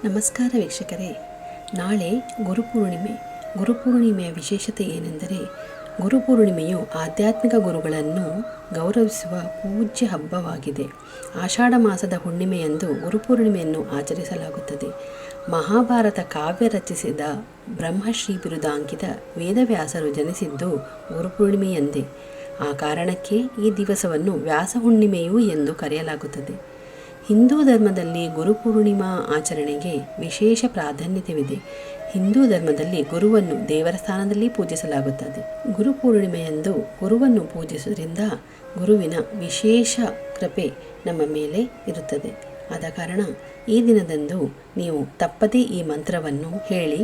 ನಮಸ್ಕಾರ ವೀಕ್ಷಕರೇ, ನಾಳೆ ಗುರುಪೂರ್ಣಿಮೆಯ ವಿಶೇಷತೆ ಏನೆಂದರೆ, ಗುರುಪೂರ್ಣಿಮೆಯು ಆಧ್ಯಾತ್ಮಿಕ ಗುರುಗಳನ್ನು ಗೌರವಿಸುವ ಪೂಜ್ಯ ಹಬ್ಬವಾಗಿದೆ. ಆಷಾಢ ಮಾಸದ ಹುಣ್ಣಿಮೆಯಂದು ಗುರುಪೂರ್ಣಿಮೆಯನ್ನು ಆಚರಿಸಲಾಗುತ್ತದೆ. ಮಹಾಭಾರತ ಕಾವ್ಯ ರಚಿಸಿದ ಬ್ರಹ್ಮಶ್ರೀ ಬಿರುದಾಂಕಿತ ವೇದವ್ಯಾಸರು ಜನಿಸಿದ್ದು ಗುರುಪೂರ್ಣಿಮೆಯಂದೇ. ಆ ಕಾರಣಕ್ಕೆ ಈ ದಿವಸವನ್ನು ವ್ಯಾಸ ಹುಣ್ಣಿಮೆಯೂ ಎಂದು ಕರೆಯಲಾಗುತ್ತದೆ. ಹಿಂದೂ ಧರ್ಮದಲ್ಲಿ ಗುರುಪೂರ್ಣಿಮಾ ಆಚರಣೆಗೆ ವಿಶೇಷ ಪ್ರಾಧಾನ್ಯತೆಯಿದೆ. ಹಿಂದೂ ಧರ್ಮದಲ್ಲಿ ಗುರುವನ್ನು ದೇವರ ಸ್ಥಾನದಲ್ಲಿ ಪೂಜಿಸಲಾಗುತ್ತದೆ. ಗುರುಪೂರ್ಣಿಮೆಯಂದು ಗುರುವನ್ನು ಪೂಜಿಸುವುದರಿಂದ ಗುರುವಿನ ವಿಶೇಷ ಕೃಪೆ ನಮ್ಮ ಮೇಲೆ ಇರುತ್ತದೆ. ಆದ ಕಾರಣ ಈ ದಿನದಂದು ನೀವು ತಪ್ಪದೇ ಈ ಮಂತ್ರವನ್ನು ಹೇಳಿ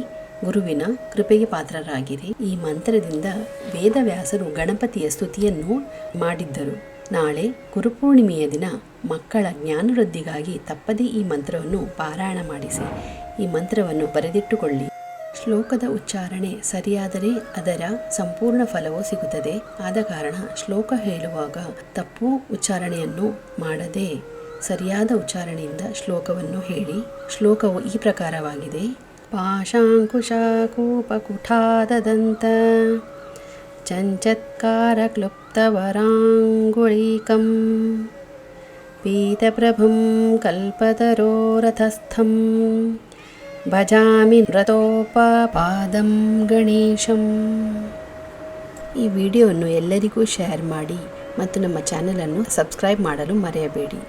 ಗುರುವಿನ ಕೃಪೆಗೆ ಪಾತ್ರರಾಗಿರಿ. ಈ ಮಂತ್ರದಿಂದ ವೇದವ್ಯಾಸರು ಗಣಪತಿಯ ಸ್ತುತಿಯನ್ನು ಮಾಡಿದ್ದರು. ನಾಳೆ ಗುರುಪೂರ್ಣಿಮೆಯ ದಿನ ಮಕ್ಕಳ ಜ್ಞಾನವೃದ್ಧಿಗಾಗಿ ತಪ್ಪದೇ ಈ ಮಂತ್ರವನ್ನು ಪಾರಾಯಣ ಮಾಡಿಸಿ. ಈ ಮಂತ್ರವನ್ನು ಬರೆದಿಟ್ಟುಕೊಳ್ಳಿ. ಶ್ಲೋಕದ ಉಚ್ಚಾರಣೆ ಸರಿಯಾದರೆ ಅದರ ಸಂಪೂರ್ಣ ಫಲವೂ ಸಿಗುತ್ತದೆ. ಆದ ಕಾರಣ ಶ್ಲೋಕ ಹೇಳುವಾಗ ತಪ್ಪು ಉಚ್ಚಾರಣೆಯನ್ನು ಮಾಡದೆ ಸರಿಯಾದ ಉಚ್ಚಾರಣೆಯಿಂದ ಶ್ಲೋಕವನ್ನು ಹೇಳಿ. ಶ್ಲೋಕವು ಈ ಪ್ರಕಾರವಾಗಿದೆ: ಪಾಶಾಂಕುಶಾಕೂಪಕುಠಾದದಂತ ಚಂಚತ್ಕಾರಕ್ಲುಪ್ತವರಾಂಗುಳೀಕಂ ಪೀತಪ್ರಭುಂ ಕಲ್ಪತರೋರಥಸ್ಥಂ ಭಜಾಮಿ ವ್ರತೋಪಪಾದಂ ಗಣೇಶಂ. ಈ ವಿಡಿಯೋವನ್ನು ಎಲ್ಲರಿಗೂ ಶೇರ್ ಮಾಡಿ ಮತ್ತು ನಮ್ಮ ಚಾನಲನ್ನು ಸಬ್ಸ್ಕ್ರೈಬ್ ಮಾಡಲು ಮರೆಯಬೇಡಿ.